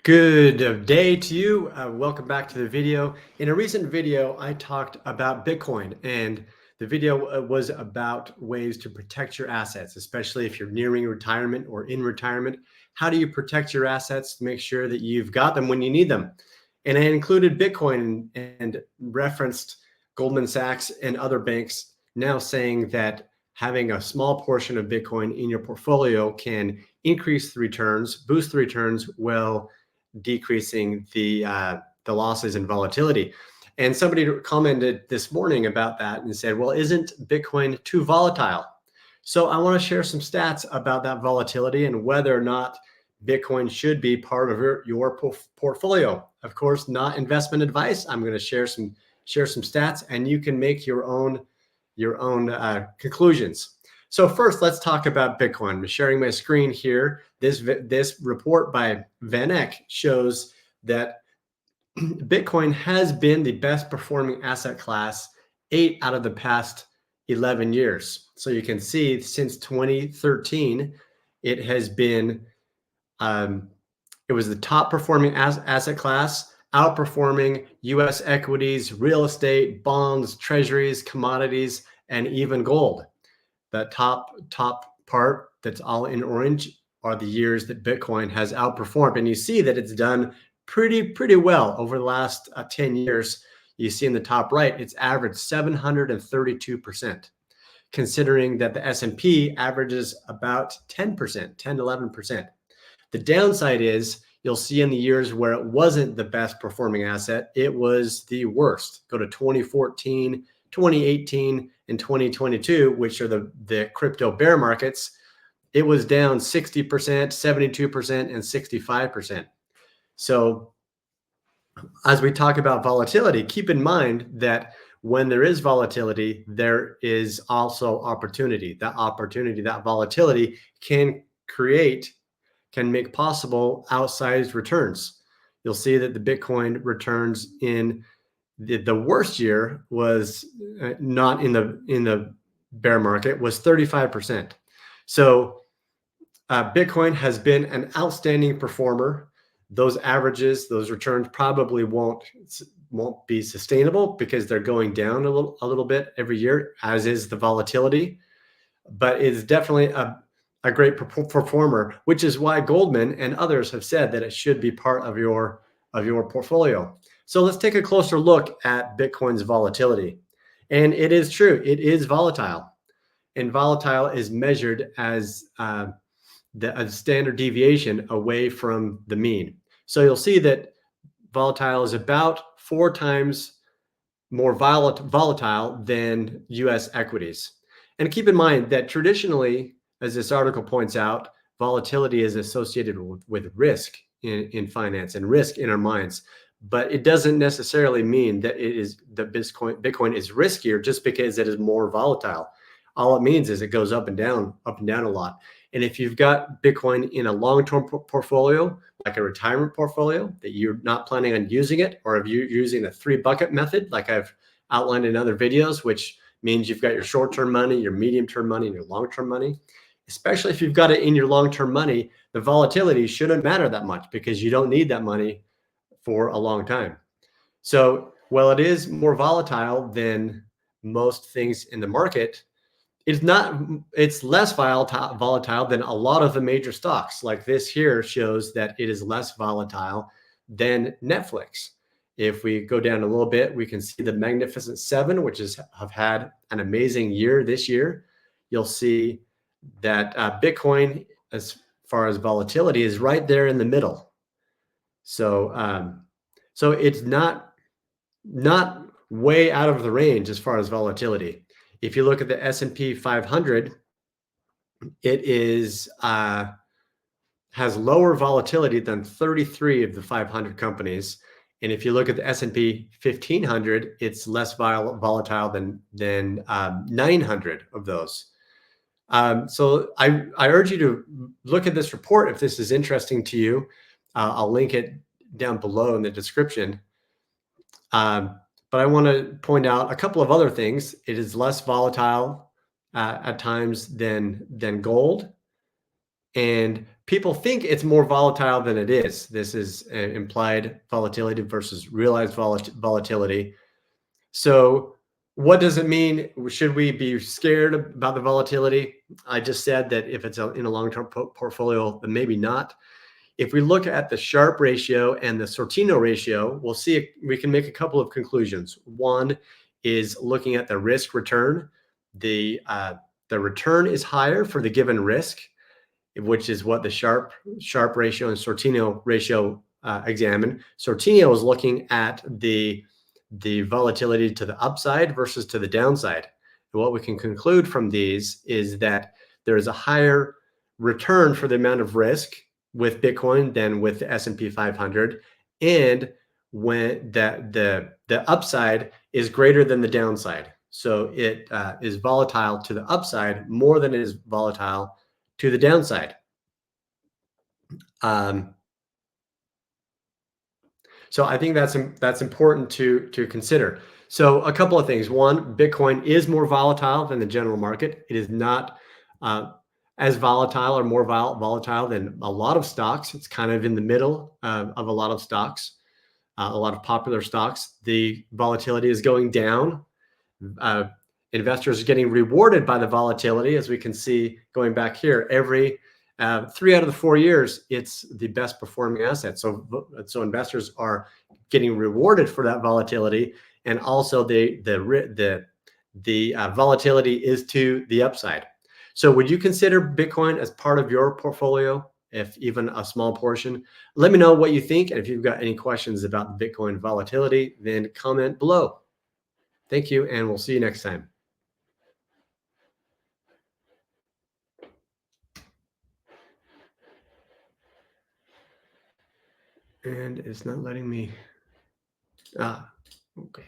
Good day to you. Welcome back to the video. In a recent video, I talked about Bitcoin, and the video was about ways to protect your assets, especially if you're nearing retirement or in retirement. How do you protect your assets to make sure that you've got them when you need them? And I included Bitcoin and referenced Goldman Sachs and other banks now saying that having a small portion of Bitcoin in your portfolio can increase the returns, boost the returns, while decreasing the losses and volatility. And somebody commented this morning about that and said, well, isn't Bitcoin too volatile? So I want to share some stats about that volatility and whether or not Bitcoin should be part of your portfolio. Of course, not investment advice. I'm going to share some stats, and you can make your own conclusions. So first, let's talk about Bitcoin. I'm sharing my screen here. This report by VanEck shows that Bitcoin has been the best performing asset class 8 out of the past 11 years. So you can see since 2013, it has been, it was the top performing asset class, outperforming US equities, real estate, bonds, treasuries, commodities, and even gold. The top part that's all in orange are the years that Bitcoin has outperformed. And you see that it's done pretty well over the last 10 years. You see in the top right, it's averaged 732%, considering that the S&P averages about 10%, 10, 11%. The downside is you'll see in the years where it wasn't the best performing asset, it was the worst. Go to 2014, 2018, and 2022, which are the crypto bear markets. It was down 60%, 72%, and 65%. So as we talk about volatility, keep in mind that when there is volatility, there is also opportunity. That opportunity, that volatility can make possible outsized returns. You'll see that the Bitcoin returns in the worst year was not in the bear market, was 35%. So Bitcoin has been an outstanding performer. Those averages, those returns probably won't be sustainable because they're going down a little bit every year, as is the volatility. But it's definitely a great performer, which is why Goldman and others have said that it should be part of your portfolio. So let's take a closer look at Bitcoin's volatility. And it is true, it is volatile. And volatile is measured as a standard deviation away from the mean. So you'll see that volatile is about 4 times more volatile than US equities. And keep in mind that traditionally, as this article points out, volatility is associated with risk in finance and risk in our minds. But it doesn't necessarily mean that Bitcoin is riskier just because it is more volatile. All it means is it goes up and down a lot. And if you've got Bitcoin in a long-term portfolio, like a retirement portfolio, that you're not planning on using it, or if you're using the 3-bucket method, like I've outlined in other videos, which means you've got your short-term money, your medium-term money, and your long-term money. Especially if you've got it in your long-term money, the volatility shouldn't matter that much because you don't need that money for a long time. So while it is more volatile than most things in the market, it's less volatile than a lot of the major stocks. Like this here shows that it is less volatile than Netflix. If we go down a little bit, we can see the Magnificent Seven, which have had an amazing year this year. You'll see that Bitcoin, as far as volatility, is right there in the middle. So so it's not way out of the range as far as volatility. If you look at the S&P 500, it is has lower volatility than 33 of the 500 companies. And if you look at the S&P 1500, it's less volatile than 900 of those. So I urge you to look at this report if this is interesting to you. I'll link it down below in the description. But I want to point out a couple of other things. It is less volatile at times than gold. And people think it's more volatile than it is. This is implied volatility versus realized volatility. So what does it mean? Should we be scared about the volatility? I just said that if it's in a long-term portfolio, then maybe not. If we look at the Sharpe ratio and the Sortino ratio, we'll see we can make a couple of conclusions. One is looking at the risk return. The return is higher for the given risk, which is what the Sharpe ratio and Sortino ratio examine. Sortino is looking at the volatility to the upside versus to the downside. And what we can conclude from these is that there is a higher return for the amount of risk with Bitcoin than with the S&P 500, and when the upside is greater than the downside. So it is volatile to the upside more than it is volatile to the downside. Um, so I think that's important to consider. So a couple of things. One, Bitcoin is more volatile than the general market. It is not as volatile or more volatile than a lot of stocks. It's kind of in the middle of a lot of stocks, a lot of popular stocks. The volatility is going down. Uh, Investors are getting rewarded by the volatility, as we can see going back here. Every 3 out of the 4 years, it's the best performing asset. So investors are getting rewarded for that volatility, and also the volatility is to the upside. So would you consider Bitcoin as part of your portfolio, if even a small portion? Let me know what you think, and if you've got any questions about Bitcoin volatility, then comment below. Thank you, and we'll see you next time. And it's not letting me. Okay.